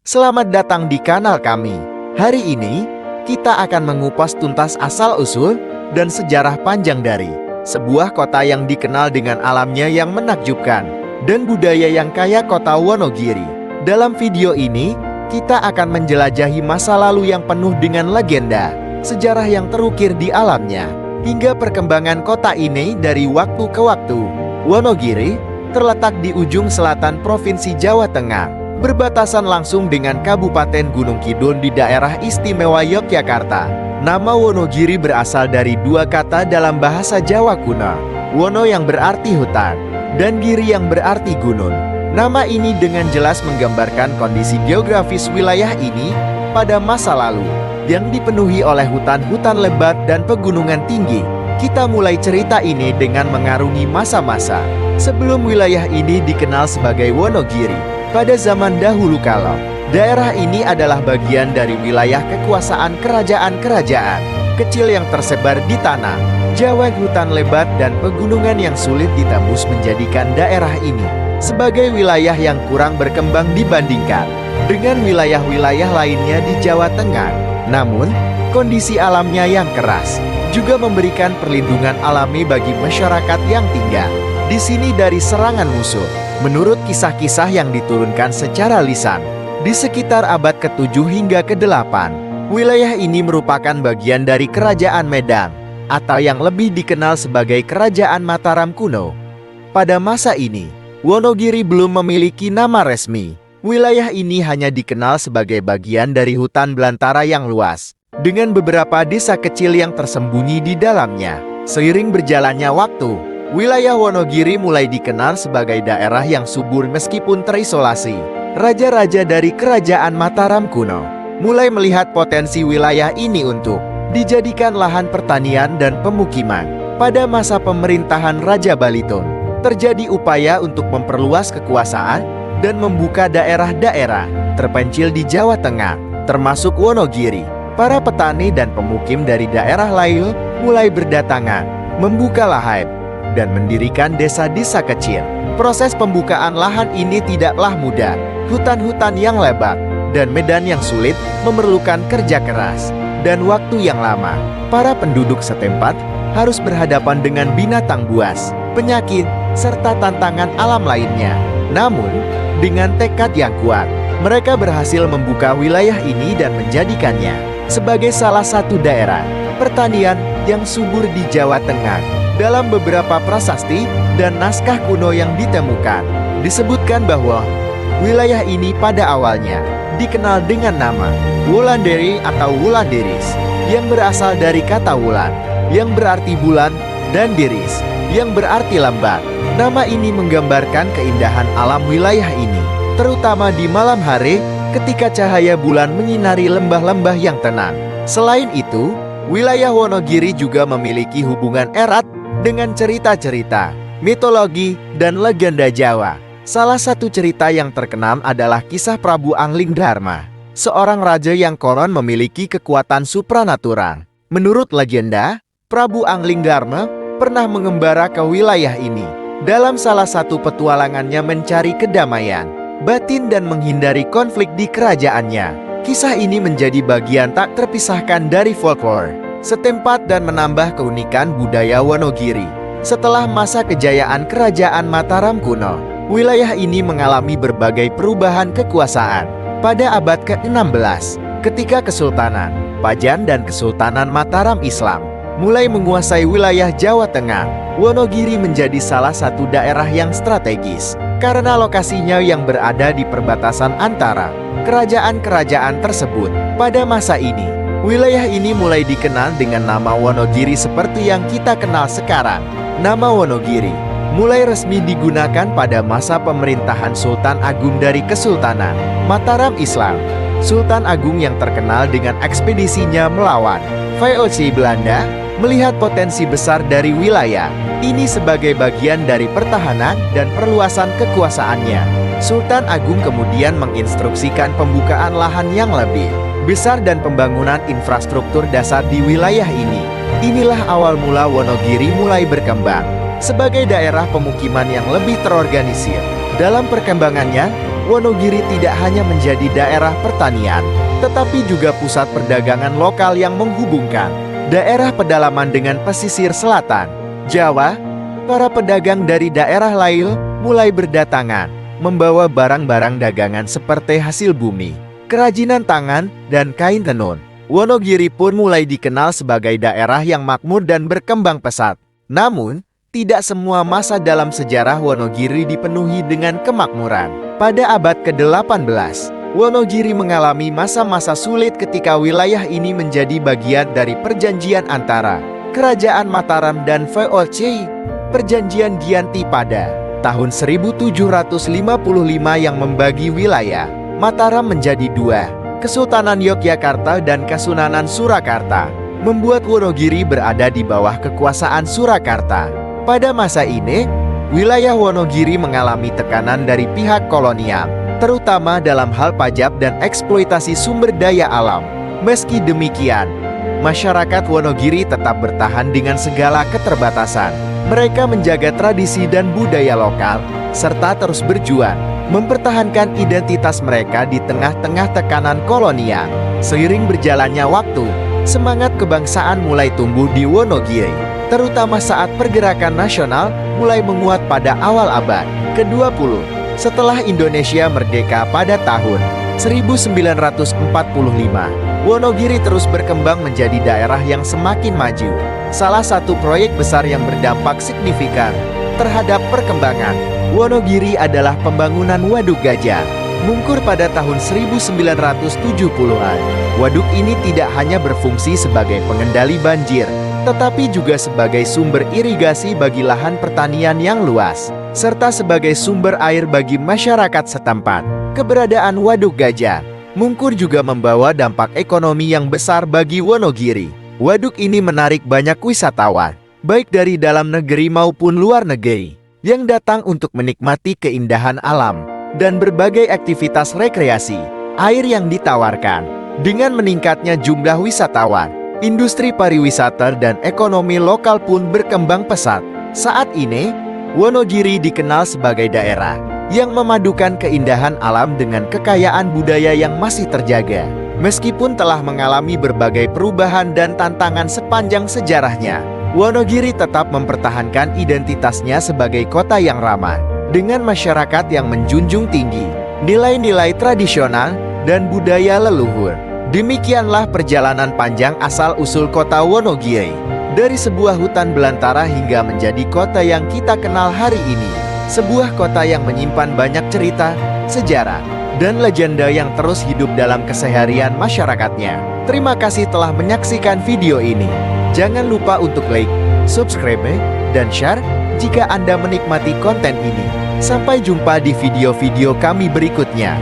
Selamat datang di kanal kami. Hari ini, kita akan mengupas tuntas asal-usul dan sejarah panjang dari sebuah kota yang dikenal dengan alamnya yang menakjubkan dan budaya yang kaya, kota Wonogiri. Dalam video ini, kita akan menjelajahi masa lalu yang penuh dengan legenda, sejarah yang terukir di alamnya, hingga perkembangan kota ini dari waktu ke waktu. Wonogiri terletak di ujung selatan Provinsi Jawa Tengah, berbatasan langsung dengan Kabupaten Gunung Kidul di daerah istimewa Yogyakarta. Nama Wonogiri berasal dari dua kata dalam bahasa Jawa kuno, Wono yang berarti hutan, dan Giri yang berarti gunung. Nama ini dengan jelas menggambarkan kondisi geografis wilayah ini pada masa lalu, yang dipenuhi oleh hutan-hutan lebat dan pegunungan tinggi. Kita mulai cerita ini dengan mengarungi masa-masa sebelum wilayah ini dikenal sebagai Wonogiri. Pada zaman dahulu kala, daerah ini adalah bagian dari wilayah kekuasaan kerajaan-kerajaan kecil yang tersebar di tanah Jawa. Hutan lebat dan pegunungan yang sulit ditembus menjadikan daerah ini sebagai wilayah yang kurang berkembang dibandingkan dengan wilayah-wilayah lainnya di Jawa Tengah. Namun, kondisi alamnya yang keras juga memberikan perlindungan alami bagi masyarakat yang tinggal di sini dari serangan musuh. Menurut kisah-kisah yang diturunkan secara lisan, di sekitar abad ke-7 hingga ke-8, wilayah ini merupakan bagian dari Kerajaan Medan, atau yang lebih dikenal sebagai Kerajaan Mataram kuno. Pada masa ini, Wonogiri belum memiliki nama resmi. Wilayah ini hanya dikenal sebagai bagian dari hutan belantara yang luas, dengan beberapa desa kecil yang tersembunyi di dalamnya. Seiring berjalannya waktu, wilayah Wonogiri mulai dikenal sebagai daerah yang subur meskipun terisolasi. Raja-raja dari Kerajaan Mataram kuno mulai melihat potensi wilayah ini untuk dijadikan lahan pertanian dan pemukiman. Pada masa pemerintahan Raja Balitung, terjadi upaya untuk memperluas kekuasaan dan membuka daerah-daerah terpencil di Jawa Tengah, termasuk Wonogiri. Para petani dan pemukim dari daerah lain mulai berdatangan, membuka lahan dan mendirikan desa-desa kecil. Proses pembukaan lahan ini tidaklah mudah. Hutan-hutan yang lebat dan medan yang sulit memerlukan kerja keras dan waktu yang lama. Para penduduk setempat harus berhadapan dengan binatang buas, penyakit, serta tantangan alam lainnya. Namun, dengan tekad yang kuat, mereka berhasil membuka wilayah ini dan menjadikannya sebagai salah satu daerah pertanian yang subur di Jawa Tengah. Dalam beberapa prasasti dan naskah kuno yang ditemukan, disebutkan bahwa wilayah ini pada awalnya dikenal dengan nama Wulandari atau Wulanderis, yang berasal dari kata wulan, yang berarti bulan, dan deris, yang berarti lambat. Nama ini menggambarkan keindahan alam wilayah ini, terutama di malam hari ketika cahaya bulan menyinari lembah-lembah yang tenang. Selain itu, wilayah Wonogiri juga memiliki hubungan erat dengan cerita-cerita, mitologi, dan legenda Jawa. Salah satu cerita yang terkenal adalah kisah Prabu Anglingdarma, seorang raja yang konon memiliki kekuatan supranatural. Menurut legenda, Prabu Anglingdarma pernah mengembara ke wilayah ini dalam salah satu petualangannya mencari kedamaian batin dan menghindari konflik di kerajaannya. Kisah ini menjadi bagian tak terpisahkan dari folklore setempat dan menambah keunikan budaya Wonogiri. Setelah masa kejayaan Kerajaan Mataram kuno, wilayah ini mengalami berbagai perubahan kekuasaan. Pada abad ke-16, ketika Kesultanan Pajan dan Kesultanan Mataram Islam mulai menguasai wilayah Jawa Tengah, Wonogiri menjadi salah satu daerah yang strategis karena lokasinya yang berada di perbatasan antara kerajaan-kerajaan tersebut. Pada masa ini, wilayah ini mulai dikenal dengan nama Wonogiri seperti yang kita kenal sekarang. Nama Wonogiri mulai resmi digunakan pada masa pemerintahan Sultan Agung dari Kesultanan Mataram Islam. Sultan Agung yang terkenal dengan ekspedisinya melawan VOC Belanda melihat potensi besar dari wilayah ini sebagai bagian dari pertahanan dan perluasan kekuasaannya. Sultan Agung kemudian menginstruksikan pembukaan lahan yang lebih besar dan pembangunan infrastruktur dasar di wilayah ini. Inilah awal mula Wonogiri mulai berkembang sebagai daerah pemukiman yang lebih terorganisir Dalam perkembangannya, Wonogiri tidak hanya menjadi daerah pertanian, tetapi juga pusat perdagangan lokal yang menghubungkan daerah pedalaman dengan pesisir selatan Jawa. Para pedagang dari daerah lain mulai berdatangan, membawa barang-barang dagangan seperti hasil bumi, kerajinan tangan, dan kain tenun. Wonogiri pun mulai dikenal sebagai daerah yang makmur dan berkembang pesat. Namun, tidak semua masa dalam sejarah Wonogiri dipenuhi dengan kemakmuran. Pada abad ke-18, Wonogiri mengalami masa-masa sulit ketika wilayah ini menjadi bagian dari perjanjian antara Kerajaan Mataram dan VOC. Perjanjian Giyanti pada tahun 1755 yang membagi wilayah Mataram menjadi dua, Kesultanan Yogyakarta dan Kesunanan Surakarta, membuat Wonogiri berada di bawah kekuasaan Surakarta. Pada masa ini, wilayah Wonogiri mengalami tekanan dari pihak kolonial, terutama dalam hal pajak dan eksploitasi sumber daya alam. Meski demikian, masyarakat Wonogiri tetap bertahan dengan segala keterbatasan. Mereka menjaga tradisi dan budaya lokal, serta terus berjuang mempertahankan identitas mereka di tengah-tengah tekanan kolonial. Seiring berjalannya waktu, semangat kebangsaan mulai tumbuh di Wonogiri, terutama saat pergerakan nasional mulai menguat pada awal abad ke-20. Setelah Indonesia merdeka pada tahun 1945, Wonogiri terus berkembang menjadi daerah yang semakin maju. Salah satu proyek besar yang berdampak signifikan terhadap perkembangan Wonogiri adalah pembangunan Waduk Gajah Mungkur pada tahun 1970-an. Waduk ini tidak hanya berfungsi sebagai pengendali banjir, tetapi juga sebagai sumber irigasi bagi lahan pertanian yang luas, serta sebagai sumber air bagi masyarakat setempat. Keberadaan Waduk Gajah Mungkur juga membawa dampak ekonomi yang besar bagi Wonogiri. Waduk ini menarik banyak wisatawan, baik dari dalam negeri maupun luar negeri, yang datang untuk menikmati keindahan alam dan berbagai aktivitas rekreasi. Air yang ditawarkan, dengan meningkatnya jumlah wisatawan, industri pariwisata dan ekonomi lokal pun berkembang pesat. Saat ini, Wonogiri dikenal sebagai daerah yang memadukan keindahan alam dengan kekayaan budaya yang masih terjaga. Meskipun telah mengalami berbagai perubahan dan tantangan sepanjang sejarahnya, Wonogiri tetap mempertahankan identitasnya sebagai kota yang ramah, dengan masyarakat yang menjunjung tinggi nilai-nilai tradisional dan budaya leluhur. Demikianlah perjalanan panjang asal-usul kota Wonogiri, dari sebuah hutan belantara hingga menjadi kota yang kita kenal hari ini. Sebuah kota yang menyimpan banyak cerita, sejarah, dan legenda yang terus hidup dalam keseharian masyarakatnya. Terima kasih telah menyaksikan video ini. Jangan lupa untuk like, subscribe, dan share jika Anda menikmati konten ini. Sampai jumpa di video-video kami berikutnya.